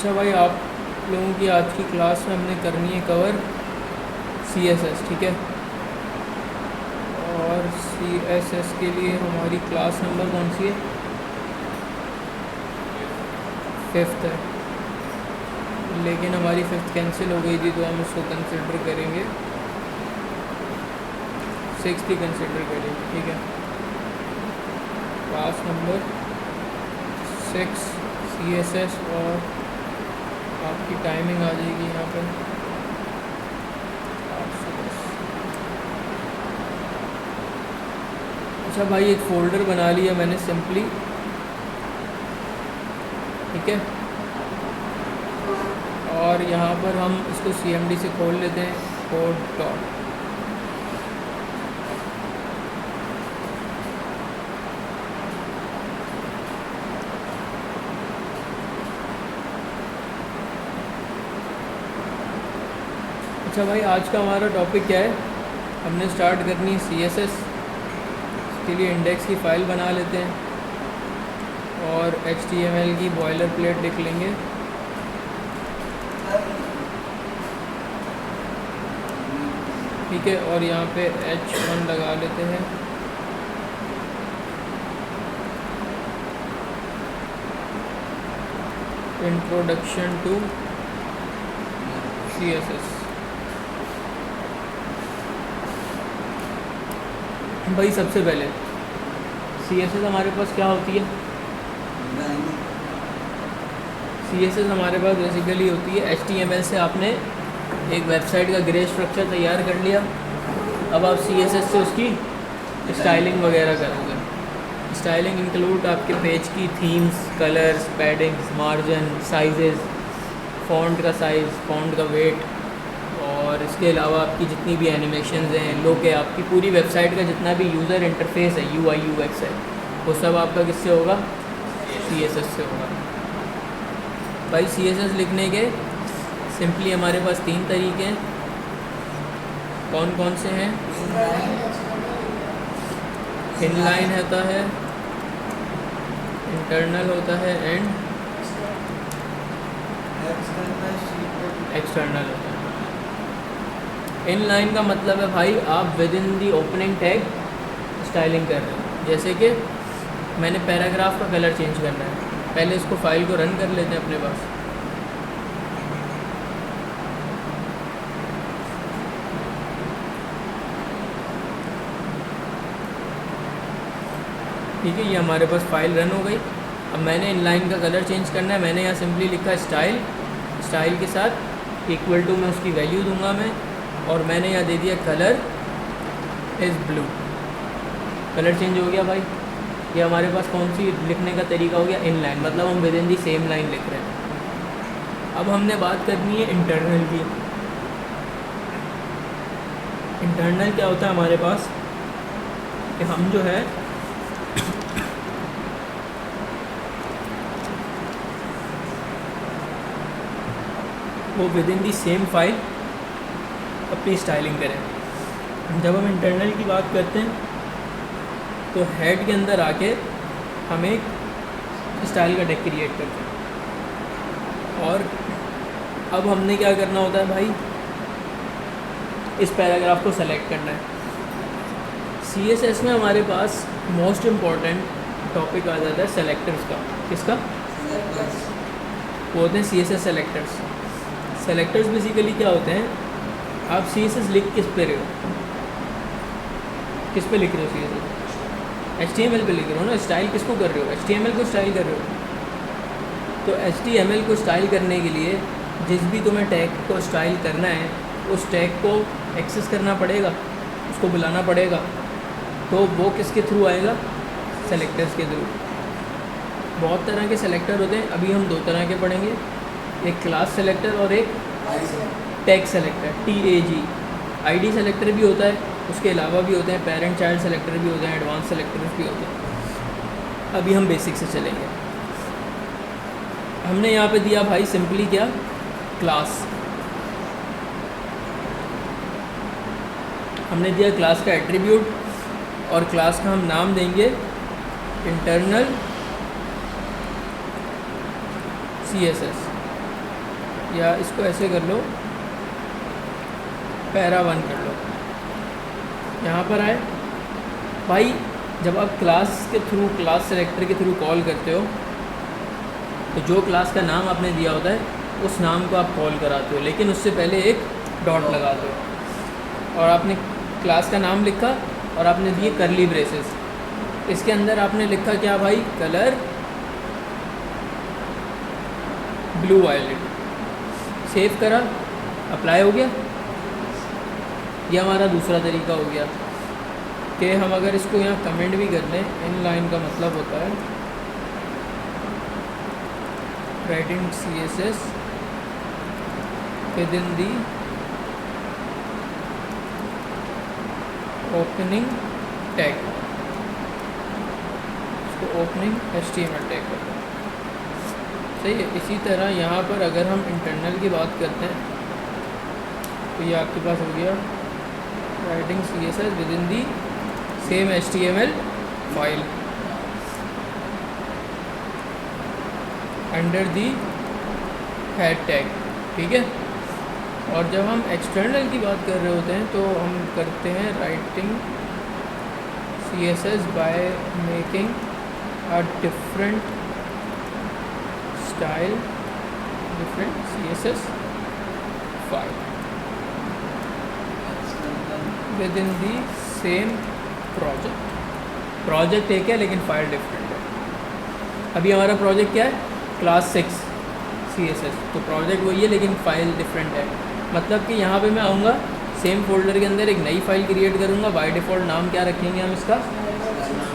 अच्छा भाई, आप लोगों की आज की क्लास में हमने करनी है कवर CSS, ठीक है। और CSS के लिए हमारी क्लास नंबर कौन सी है? 5th है, लेकिन हमारी 5th कैंसिल हो गई थी तो हम उसको कंसिडर करेंगे, 6th ही कंसिडर करेंगे, ठीक है। क्लास नंबर 6 CSS, और आपकी टाइमिंग आ जाएगी यहाँ पर 8 से 10। अच्छा भाई, एक फ़ोल्डर बना लिया मैंने सिंपली, ठीक है। और यहाँ पर हम इसको CMD से खोल लेते हैं, कोड डॉट। अच्छा भाई, आज का हमारा टॉपिक क्या है? हमने स्टार्ट करनी है CSS के लिए इंडेक्स की फ़ाइल बना लेते हैं और HTML की बॉयलर प्लेट लिख लेंगे। ठीक है, और यहाँ पे H1 लगा लेते हैं। Introduction to CSS। भाई सबसे पहले CSS हमारे पास क्या होती है? CSS हमारे पास बेसिकली होती है HTML से आपने एक वेबसाइट का ग्रे स्ट्रक्चर तैयार कर लिया, अब आप CSS से उसकी स्टाइलिंग वगैरह करोगे। स्टाइलिंग इंक्लूड आपके पेज की themes, colours, paddings, margin, sizes, font का साइज़, फ़ॉन्ट का वेट, और इसके अलावा आपकी जितनी भी एनिमेशंस हैं, लुक है, आपकी पूरी वेबसाइट का जितना भी यूज़र इंटरफेस है, UI UX है, वो सब आपका किससे होगा? CSS से होगा। भाई CSS लिखने के सिंपली हमारे पास 3 तरीके हैं। कौन कौन से हैं? इनलाइन होता है, इंटरनल होता है, एंड एक्सटर्नल होता है। इनलाइन का मतलब है भाई आप with in the opening tag styling कर रहे हो। जैसे कि मैंने पैराग्राफ का कलर चेंज करना है, पहले इसको फाइल को रन कर लेते हैं अपने पास। ठीक है, ये हमारे पास फाइल रन हो गई। अब मैंने इनलाइन का कलर चेंज करना है, मैंने यहाँ सिंपली लिखा स्टाइल, स्टाइल के साथ इक्वल टू में उसकी वैल्यू दूंगा मैं, और मैंने यहाँ दे दिया colour is blue. Colour change हो गया भाई। ये हमारे पास कौन सी लिखने का तरीका हो गया? इनलाइन, मतलब हम with in the same line लिख रहे हैं। अब हमने बात करनी है इंटरनल की। इंटरनल क्या होता है हमारे पास कि हम जो है वो with in the same file अपनी स्टाइलिंग करें। जब हम इंटरनल की बात करते हैं तो हेड के अंदर आके हम एक स्टाइल का टैग क्रिएट करते हैं, और अब हमने क्या करना होता है भाई? इस पैराग्राफ को सेलेक्ट करना है। CSS में हमारे पास मोस्ट इम्पॉर्टेंट टॉपिक आ जाता है सेलेक्टर्स का। किसका? वो होते हैं CSS सेलेक्टर्स। सेलेक्टर्स बेसिकली क्या होते हैं? आप CSS लिख किस पे रहे हो? किस पे लिख रहे हो CSS? HTML पे लिख रहे हो ना। स्टाइल किसको कर रहे हो? HTML को स्टाइल कर रहे हो। तो HTML को स्टाइल करने के लिए जिस भी तुम्हें टैग को स्टाइल करना है, उस टैग को एक्सेस करना पड़ेगा, उसको बुलाना पड़ेगा। तो वो किसके थ्रू आएगा? सेलेक्टर्स के थ्रू। बहुत तरह के सेलेक्टर होते हैं, अभी हम 2 तरह के पढ़ेंगे, एक क्लास सेलेक्टर और एक tag selector, TAG। ID selector भी होता है, उसके अलावा भी होते हैं पेरेंट चाइल्ड सेलेक्टर भी होते हैं, एडवांस सेलेक्टर्स भी होते हैं। अभी हम बेसिक से चलेंगे। हमने यहाँ पे दिया भाई सिंपली क्या? क्लास। हमने दिया क्लास का एट्रीब्यूट, और क्लास का हम नाम देंगे इंटरनल CSS। या इसको ऐसे कर लो, पैरा 1 कर लो। यहाँ पर आए भाई, जब आप क्लास के थ्रू, क्लास सेलेक्टर के थ्रू कॉल करते हो तो जो क्लास का नाम आपने दिया होता है उस नाम को आप कॉल कराते हो, लेकिन उससे पहले एक डॉट लगाते हो। और आपने क्लास का नाम लिखा और आपने दिए करली ब्रेसेस। इसके अंदर आपने लिखा क्या भाई, कलर ब्लू वायलेट। सेव करा, अप्लाई हो गया। यह हमारा दूसरा तरीका हो गया कि हम अगर इसको यहाँ कमेंट भी कर लें, इन लाइन का मतलब होता है writing CSS within the opening tag, इसको opening HTML टैग करते हैं। सही है। इसी तरह यहाँ पर अगर हम इंटरनल की बात करते हैं तो ये आपके पास हो गया writing CSS within the same HTML file under the head tag. ठीक है। और जब हम एक्सटर्नल की बात कर रहे होते हैं तो हम करते हैं writing CSS by making a different style, different CSS file with in the same project. Project एक है लेकिन फाइल डिफरेंट है। अभी हमारा प्रोजेक्ट क्या है, क्लास 6 CSS, तो प्रोजेक्ट वही है लेकिन फ़ाइल डिफरेंट है। मतलब कि यहाँ पे मैं आऊँगा, सेम फोल्डर के अंदर एक नई फ़ाइल क्रिएट करूँगा। बाय डिफ़ॉल्ट नाम क्या रखेंगे हम इसका,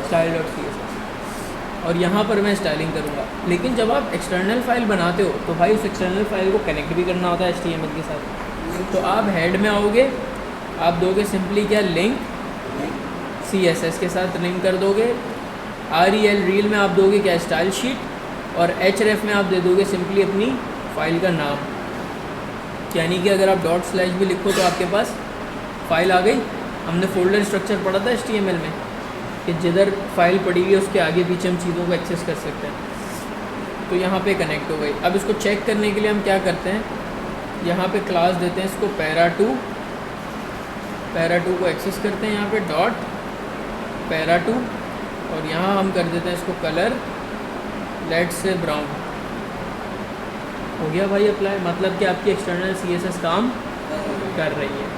style.css, और यहाँ पर मैं स्टाइलिंग करूँगा। लेकिन जब आप एक्सटर्नल फाइल बनाते हो तो भाई उस एक्सटर्नल फाइल को कनेक्ट भी करना होता है HTML के साथ। तो आप हेड में आओगे, आप दोगे सिंपली क्या, लिंक CSS के साथ लिंक कर दोगे। REL रील में आप दोगे क्या, स्टाइल शीट, और href में आप दे दोगे सिंपली अपनी फ़ाइल का नाम। यानी कि अगर आप डॉट स्लैश भी लिखो तो आपके पास फ़ाइल आ गई। हमने फोल्डर स्ट्रक्चर पढ़ा था HTML में कि जिधर फाइल पड़ी हुई है उसके आगे पीछे हम चीज़ों को एक्सेस कर सकते हैं। तो यहाँ पे कनेक्ट हो गई। अब इसको चेक करने के लिए हम क्या करते हैं, यहाँ पे क्लास देते हैं इसको पैरा2 को एक्सेस करते हैं यहाँ पे डॉट पैरा2, और यहाँ हम कर देते हैं इसको कलर लेट्स से ब्राउन। हो गया भाई अप्लाई। मतलब कि आपकी एक्सटर्नल CSS काम कर रही है।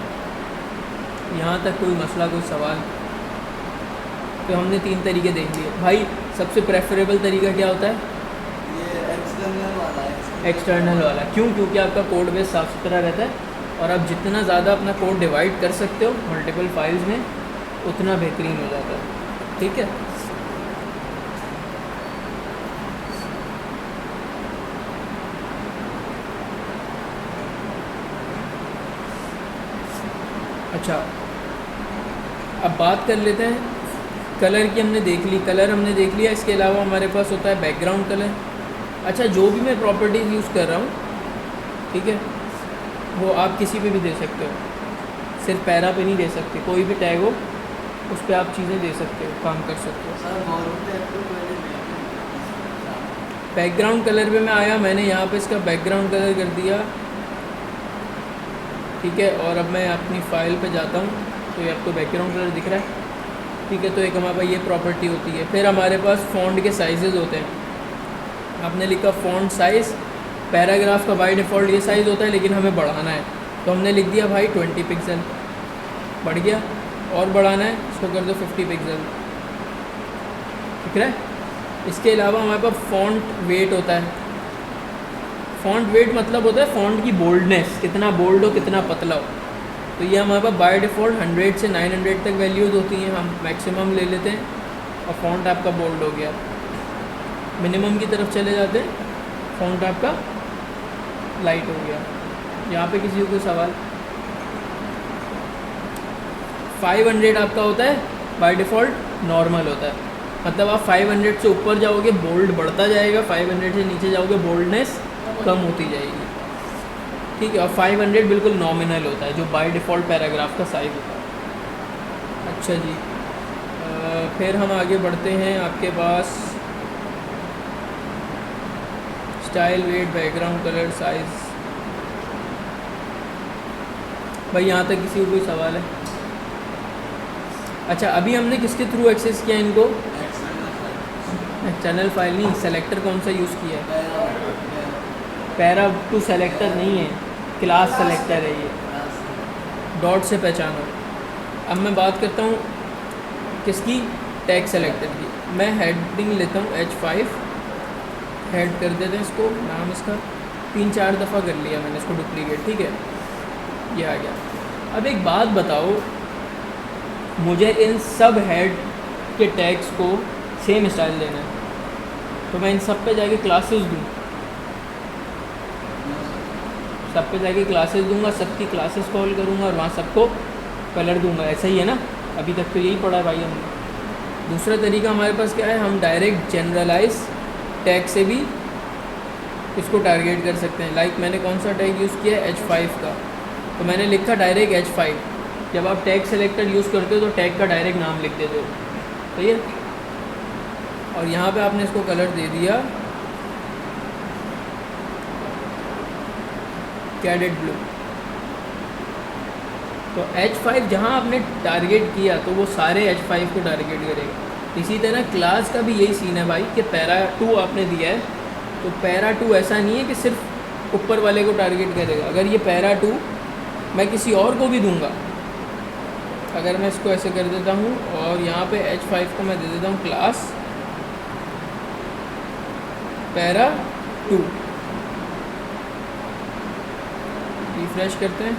यहाँ तक कोई मसला, कोई सवाल? तो हमने 3 तरीके देख लिए भाई। सबसे प्रेफरेबल तरीका क्या होता है, ये एक्सटर्नल वाला है। एक्सटर्नल वाला। क्यों? क्योंकि आपका कोड बेस साफ़ सुथरा रहता है और आप जितना ज़्यादा अपना कोड डिवाइड कर सकते हो मल्टीपल फाइल्स में उतना बेहतरीन हो जाता है। ठीक है। अच्छा, अब बात कर लेते हैं कलर की। हमने देख ली, कलर हमने देख लिया। इसके अलावा हमारे पास होता है बैकग्राउंड कलर। अच्छा, जो भी मैं प्रॉपर्टीज़ यूज़ कर रहा हूँ, ठीक है, वो आप किसी पे भी दे सकते हो, सिर्फ पैरा पे नहीं दे सकते। कोई भी टैग हो उस पर आप चीज़ें दे सकते हो, काम कर सकते हो। बैकग्राउंड कलर पे मैं आया, मैंने यहाँ पे इसका बैकग्राउंड कलर कर दिया। ठीक है। और अब मैं अपनी फ़ाइल पे जाता हूँ तो ये आपको बैकग्राउंड कलर दिख रहा है। ठीक है। तो एक हमारे पास ये प्रॉपर्टी होती है। फिर हमारे पास फ़ॉन्ट के साइजेज़ होते हैं। आपने लिखा फ़ॉन्ट साइज़, पैराग्राफ का बाय डिफ़ॉल्ट ये साइज़ होता है लेकिन हमें बढ़ाना है तो हमने लिख दिया भाई 20 पिक्सल, बढ़ गया। और बढ़ाना है, इसको कर दो 50 पिक्सल। ठीक है। इसके अलावा हमारे पास फ़ॉन्ट वेट होता है। फ़ॉन्ट वेट मतलब होता है फ़ॉन्ट की बोल्डनेस, कितना बोल्ड हो, कितना पतला हो। तो ये हमारे पास बाय डिफ़ॉल्ट 100 से 900 तक वैल्यूज़ होती हैं। हम मैक्सिमम ले लेते हैं और फ़ॉन्ट आपका बोल्ड हो गया। मिनिमम की तरफ चले जाते हैं, फ़ॉन्ट आपका लाइट हो गया। यहाँ पे किसी को सवाल? 500 आपका होता है बाय डिफ़ॉल्ट नॉर्मल होता है। मतलब आप 500 से ऊपर जाओगे बोल्ड बढ़ता जाएगा, 500 से नीचे जाओगे बोल्डनेस कम होती जाएगी। ठीक है। और 500 बिल्कुल नॉमिनल होता है जो बाय डिफ़ॉल्ट पैराग्राफ का साइज़ होता है। अच्छा जी, फिर हम आगे बढ़ते हैं। आपके पास style, weight, background colour, size, भाई यहाँ तक किसी को कोई सवाल है? अच्छा, अभी हमने किसके थ्रू एक्सेस किया इनको? एक्सटर्नल फाइल नहीं, सेलेक्टर कौन सा यूज़ किया है? पैरा टू सेलेक्टर नहीं है, क्लास सेलेक्टर है ये, डॉट से पहचानो। अब मैं बात करता हूँ किसकी? टैग सेलेक्टर की। मैं हेडिंग लेता हूँ H5, हेड कर देते हैं इसको, नाम इसका 3-4 दफ़ा कर लिया मैंने इसको डुप्लीकेट, ठीक है, ये आ गया। अब एक बात बताओ, मुझे इन सब हेड के टैग्स को सेम स्टाइल देना है, तो मैं इन सब पे जाके क्लासेस दूँ, सब पे जाके क्लासेस दूंगा, सबकी क्लासेस कॉल करूँगा और वहाँ सबको कलर दूंगा, ऐसा ही है ना? अभी तक तो यही पढ़ा है भाई हमने। दूसरा तरीका हमारे पास क्या है, हम डायरेक्ट जनरलाइज टैग से भी इसको टारगेट कर सकते हैं। लाइक मैंने कौन सा टैग यूज़ किया है? H5 का, तो मैंने लिखा डायरेक्ट H5। जब आप टैग सेलेक्टर यूज़ करते हो तो टैग का डायरेक्ट नाम लिख देते हो, सही है। और यहाँ पे आपने इसको कलर दे दिया कैडेट ब्लू। तो H5 जहाँ आपने टारगेट किया तो वो सारे H5 को टारगेट करेगा। इसी तरह क्लास का भी यही सीन है भाई कि पैरा 2 आपने दिया है, तो पैरा 2 ऐसा नहीं है कि सिर्फ ऊपर वाले को टारगेट करेगा। अगर ये पैरा 2 मैं किसी और को भी दूंगा, अगर मैं इसको ऐसे कर देता हूँ और यहाँ पे H5 को मैं दे देता हूँ क्लास पैरा 2, रिफ्रेश करते हैं,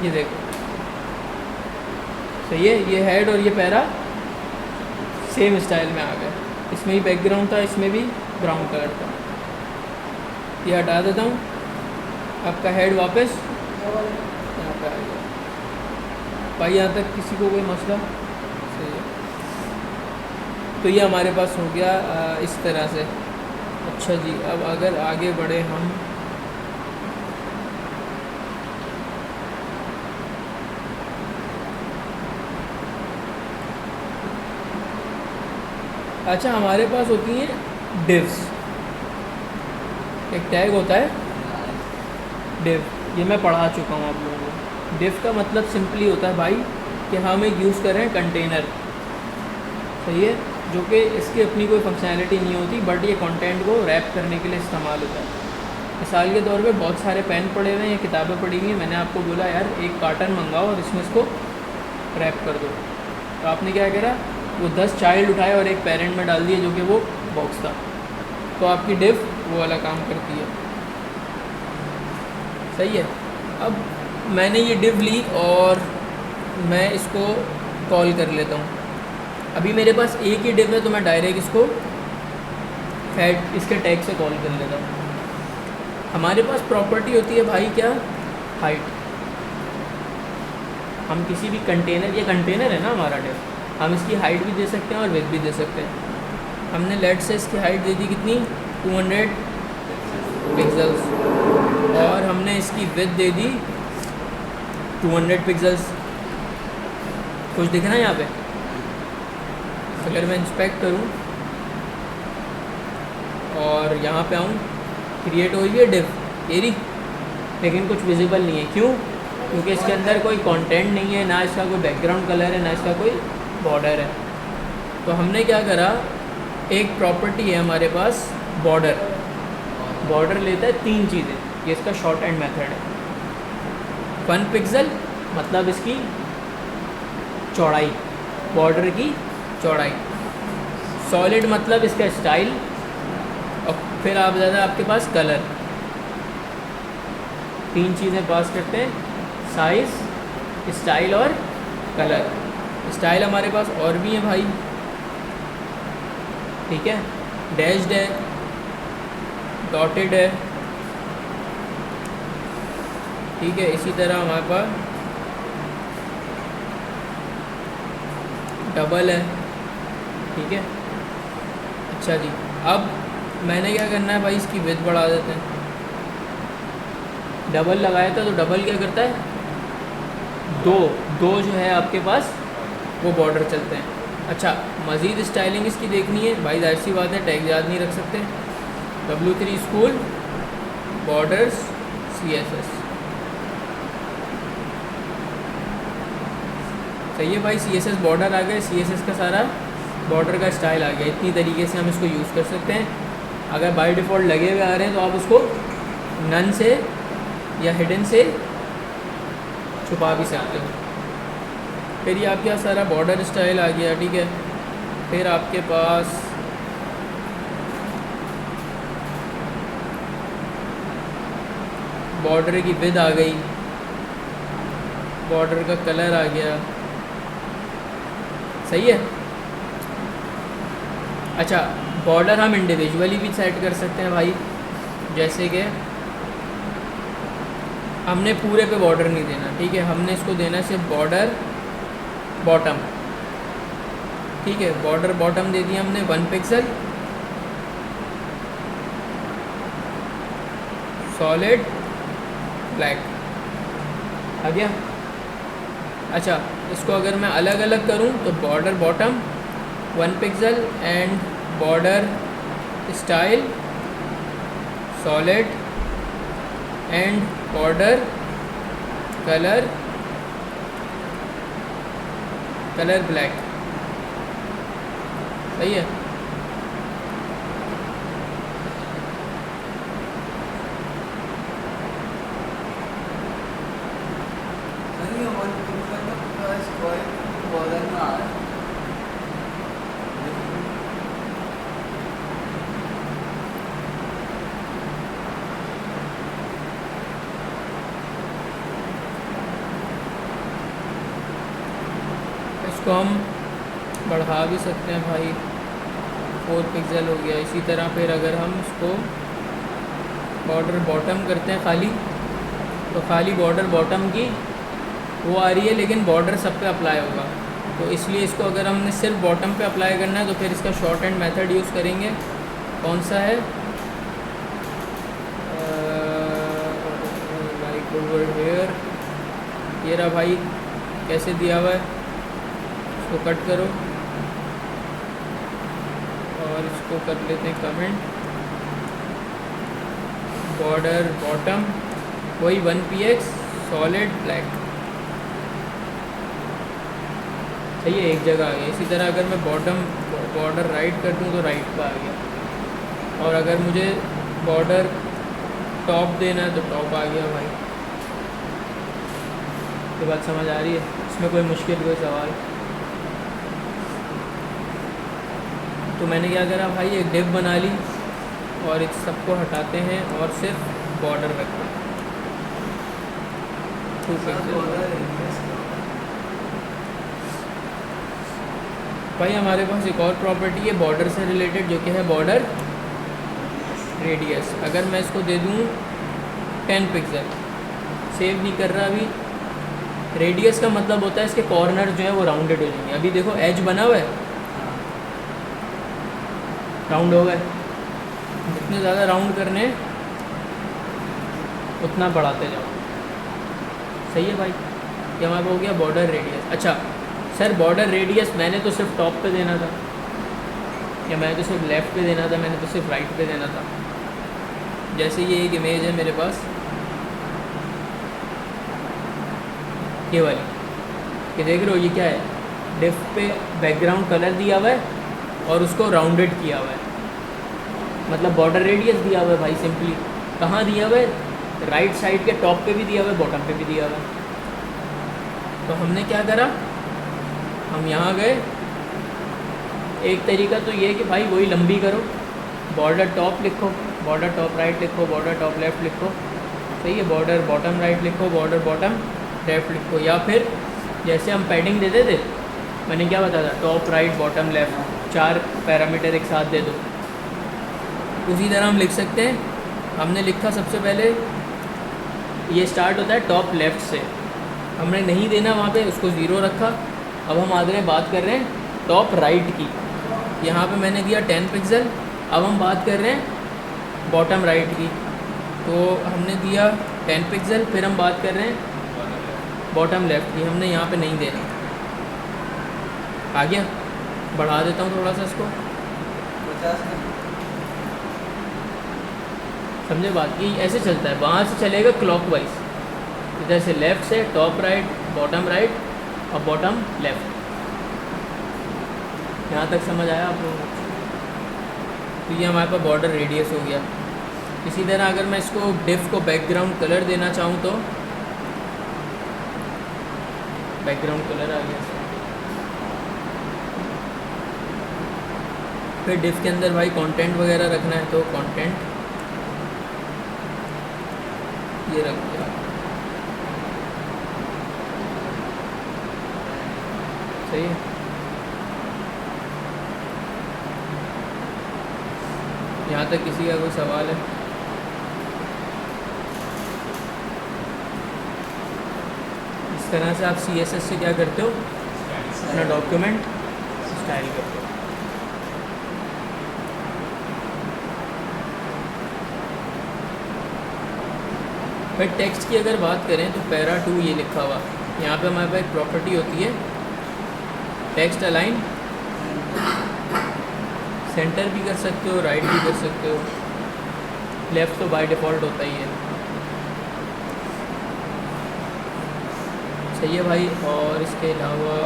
ये देखो सही है, ये हेड और ये पैरा सेम स्टाइल में आ गए। इसमें ही बैकग्राउंड था, इसमें भी ब्राउन कलर था। ये हटा देता हूँ, आपका हेड वापस यहाँ पे आ गया। भाई यहाँ तक किसी को कोई मसला? सही है। तो ये हमारे पास हो गया इस तरह से। अच्छा जी, अब अगर आगे बढ़े हम, अच्छा हमारे पास होती हैं डिव्स। एक टैग होता है डिव, ये मैं पढ़ा चुका हूँ आप लोगों को। डिव का मतलब सिंपली होता है भाई कि हम एक यूज़ कर रहे हैं कंटेनर, सही है, जो कि इसकी अपनी कोई फंक्शनैलिटी नहीं होती, बट ये कंटेंट को रैप करने के लिए इस्तेमाल होता है। मिसाल के तौर पे बहुत सारे पेन पड़े हुए हैं या किताबें पड़ी हुई हैं, मैंने आपको बोला यार एक कार्टन मंगाओ और इसमें इसको रैप कर दो, तो आपने क्या करा, वो 10 चाइल्ड उठाए और एक पेरेंट में डाल दिए जो कि वो बॉक्स था। तो आपकी डिव वो वाला काम करती है, सही है। अब मैंने ये डिव ली और मैं इसको कॉल कर लेता हूँ। अभी मेरे पास एक ही डिव है तो मैं डायरेक्ट इसको हेड इसके टैग से कॉल कर लेता हूँ। हमारे पास प्रॉपर्टी होती है भाई क्या, हाइट। हम किसी भी कंटेनर, ये कंटेनर है ना हमारा डिव, हम इसकी हाइट भी दे सकते हैं और विड्थ भी दे सकते हैं। हमने लेट से इसकी हाइट दे दी कितनी, 200 पिक्सल्स, और हमने इसकी विड्थ दे दी 200 पिक्सल्स। कुछ दिख रहा है यहाँ पे? अगर मैं इंस्पेक्ट करूँ और यहाँ पे आऊँ, क्रिएट हुई है डिव एरी, लेकिन कुछ विजिबल नहीं है। क्यों? क्योंकि इसके अंदर कोई कंटेंट नहीं है, ना इसका कोई बैकग्राउंड कलर है, ना इसका कोई बॉर्डर है। तो हमने क्या करा, एक प्रॉपर्टी है हमारे पास बॉर्डर। बॉर्डर लेता है 3 चीज़ें, ये इसका शॉर्ट एंड मेथड है। 1 पिक्सल मतलब इसकी चौड़ाई, बॉर्डर की चौड़ाई। सॉलिड मतलब इसका स्टाइल, और फिर आप ज़्यादा आपके पास कलर। 3 चीज़ें पास करते हैं, साइज़, स्टाइल और कलर। स्टाइल हमारे पास और भी है भाई, ठीक है, डैश्ड है, डॉटेड है, ठीक है। इसी तरह हमारे पास डबल है, ठीक है। अच्छा जी, अब मैंने क्या करना है भाई, इसकी विड्थ बढ़ा देते हैं। डबल लगाया था तो डबल क्या करता है, दो जो है आपके पास वो बॉर्डर चलते हैं। अच्छा, मज़ीद स्टाइलिंग इसकी देखनी है भाई, जाहिर सी बात है टैग याद नहीं रख सकते। W3 school borders CSS। सही है भाई, CSS बॉर्डर आ गए, CSS का सारा बॉर्डर का स्टाइल आ गया। इतनी तरीके से हम इसको यूज़ कर सकते हैं। अगर बाय डिफ़ॉल्ट लगे हुए आ रहे हैं तो आप उसको नन से या हिडन से छुपा भी सकते हो। फिर ये आपके यहाँ सारा बॉर्डर स्टाइल आ गया, ठीक है। फिर आपके पास बॉर्डर की विड्थ आ गई, बॉर्डर का कलर आ गया, सही है। अच्छा, बॉर्डर हम इंडिविजुअली भी सेट कर सकते हैं भाई। जैसे कि हमने पूरे पे बॉर्डर नहीं देना, ठीक है, हमने इसको देना सिर्फ बॉर्डर बॉटम, ठीक है। बॉर्डर बॉटम दे दिया हमने 1 पिक्सल, सॉलिड ब्लैक आ गया। अच्छा, इसको अगर मैं अलग अलग करूं तो border bottom 1 pixel and border style solid and border colour black, सही है। नहीं, 1 पिक्सल का पूरा स्क्वायर बॉर्डर में आ रहा है। इसको हम बढ़ा भी सकते हैं भाई, 4 पिक्सल हो गया। इसी तरह फिर अगर हम इसको बॉर्डर बॉटम करते हैं खाली, तो खाली बॉर्डर बॉटम की वो आ रही है, लेकिन बॉर्डर सब पे अप्लाई होगा। तो इसलिए इसको अगर हमने सिर्फ बॉटम पे अप्लाई करना है तो फिर इसका शॉर्ट हैंड मेथड यूज़ करेंगे। कौन सा है? लाइक ओवर हेयर, ये रहा भाई, कैसे दिया हुआ है। इसको कट करो और इसको कर लेते हैं कमेंट, बॉर्डर बॉटम वही 1px सॉलिड ब्लैक, सही है, एक जगह आ गया। इसी तरह अगर मैं बॉर्डर राइट कर दूँ तो राइट का आ गया, और अगर मुझे बॉर्डर टॉप देना है तो टॉप आ गया भाई। ये बात समझ आ रही है? इसमें कोई मुश्किल कोई सवाल? तो मैंने क्या करा भाई, एक डिव बना ली और इस सबको हटाते हैं और सिर्फ बॉर्डर रखते हैं। भाई हमारे पास एक और प्रॉपर्टी है बॉर्डर से रिलेटेड, जो कि है बॉर्डर रेडियस। अगर मैं इसको दे दूँ 10 पिक्सल, सेव नहीं कर रहा अभी। रेडियस का मतलब होता है इसके कॉर्नर जो है वो राउंडेड हो जाएंगे। अभी देखो एज बना हुआ है, राउंड हो गए। जितने ज़्यादा राउंड करने उतना बढ़ाते जाओ, सही है भाई। ये हमारे हो गया बॉर्डर रेडियस। अच्छा सर, बॉर्डर रेडियस मैंने तो सिर्फ टॉप पे देना था, या मैंने तो सिर्फ लेफ़्ट पे देना था, मैंने तो सिर्फ राइट पे देना था। जैसे ये एक इमेज है मेरे पास, ये वाली, ये देख रहे हो, ये क्या है, डिफ पे बैकग्राउंड कलर दिया हुआ है और उसको राउंडेड किया हुआ है, मतलब बॉर्डर रेडियस दिया हुआ है भाई। सिंपली कहाँ दिया हुआ है? राइट साइड के टॉप पे भी दिया हुआ है, बॉटम पे भी दिया हुआ है। तो हमने क्या करा, हम यहाँ गए। एक तरीका तो ये है कि भाई वही लंबी करो, बॉर्डर टॉप लिखो, बॉर्डर टॉप राइट लिखो, बॉर्डर टॉप लेफ़्ट लिखो, सही है। बॉर्डर बॉटम राइट लिखो, बॉर्डर बॉटम लेफ़्ट लिखो। या फिर जैसे हम पैडिंग देते थे, मैंने क्या बताया था, top right bottom left, 4 parameter एक साथ दे दो। उसी तरह हम लिख सकते हैं। हमने लिखा सबसे पहले, ये स्टार्ट होता है टॉप लेफ़्ट से, हमने नहीं देना वहाँ पे, उसको 0 रखा। अब हम आगे बात कर रहे हैं टॉप राइट की, यहाँ पे मैंने दिया 10 पिक्सल। अब हम बात कर रहे हैं बॉटम राइट की, तो हमने दिया 10 पिक्सल। फिर हम बात कर रहे हैं बॉटम लेफ़्ट की, हमने यहाँ पे नहीं देना। आ गया? बढ़ा देता हूँ थोड़ा सा इसको, 50 समझे बात कि ऐसे चलता है, वहाँ से चलेगा क्लॉकवाइज, इधर से लेफ़्ट से टॉप राइट राइट और बॉटम लेफ़्ट। यहाँ तक समझ आया आप लोगों को? तो ये हमारे पास बॉर्डर रेडियस हो गया। इसी तरह अगर मैं इसको डिफ को बैकग्राउंड कलर देना चाहूँ तो बैकग्राउंड कलर आ गया। फिर डिफ के अंदर भाई कंटेंट वगैरह रखना है तो कंटेंट ये रख दिया। सही है। यहाँ तक किसी का कोई सवाल है? इस तरह से आप CSS से क्या करते हो, अपना डॉक्यूमेंट स्टाइल करते हो। फिर टेक्स्ट की अगर बात करें तो पैरा 2 ये लिखा हुआ, यहाँ पे हमारे पास एक प्रॉपर्टी होती है टेक्स्ट अलाइन, सेंटर भी कर सकते हो, राइट भी कर सकते हो, लेफ़्ट तो बाय डिफ़ॉल्ट होता ही है। सही है भाई। और इसके अलावा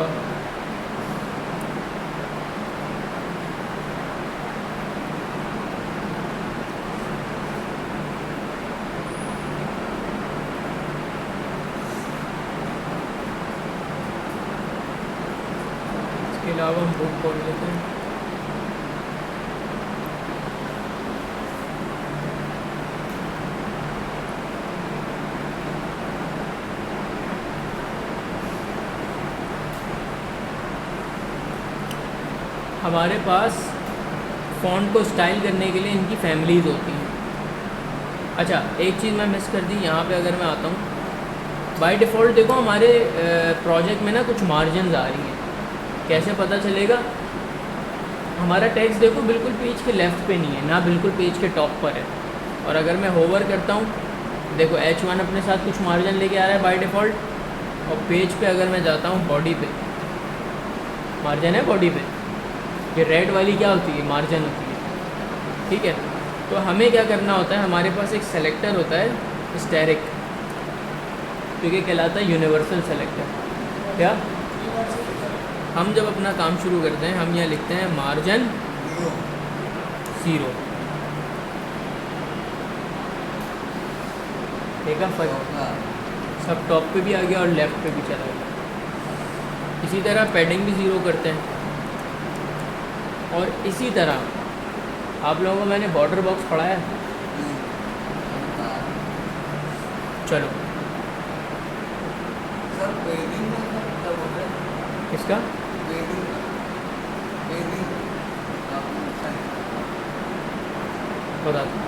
हम बुक खोल लेते हैं। हमारे पास फ़ॉन्ट को स्टाइल करने के लिए इनकी फैमिलीज़ होती हैं। अच्छा, एक चीज़ मैं मिस कर दी यहाँ पे, अगर मैं आता हूँ बाय डिफ़ॉल्ट देखो हमारे प्रोजेक्ट में ना कुछ मार्जिनस आ रही हैं। कैसे पता चलेगा? हमारा टेक्स्ट देखो बिल्कुल पेज के लेफ़्ट पे नहीं है ना, बिल्कुल पेज के टॉप पर है। और अगर मैं होवर करता हूँ, देखो H1 अपने साथ कुछ मार्जिन लेके आ रहा है बाय डिफ़ॉल्ट, और पेज पे अगर मैं जाता हूँ बॉडी पे, मार्जिन है बॉडी पे, ये रेड वाली क्या होती है, मार्जिन होती है। ठीक है, तो हमें क्या करना होता है, हमारे पास एक सेलेक्टर होता है स्टैरिक, तो ये कहलाता है यूनिवर्सल सेलेक्टर। क्या हम जब अपना काम शुरू करते हैं, हम यहाँ लिखते हैं मार्जिन 0। देखा फर्क? सब टॉप पे भी आ गया और लेफ़्ट पे भी चला गया। इसी तरह पैडिंग भी 0 करते हैं। और इसी तरह आप लोगों को मैंने बॉर्डर बॉक्स पढ़ाया है? चलो सर पेडिंग में मतलब होता है किसका? बता दो।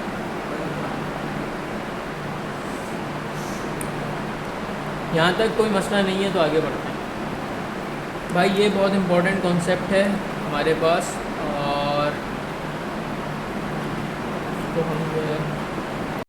यहाँ तक कोई मसला नहीं है तो आगे बढ़ते हैं। भाई ये बहुत इम्पोर्टेंट कॉन्सेप्ट है हमारे पास, और तो हम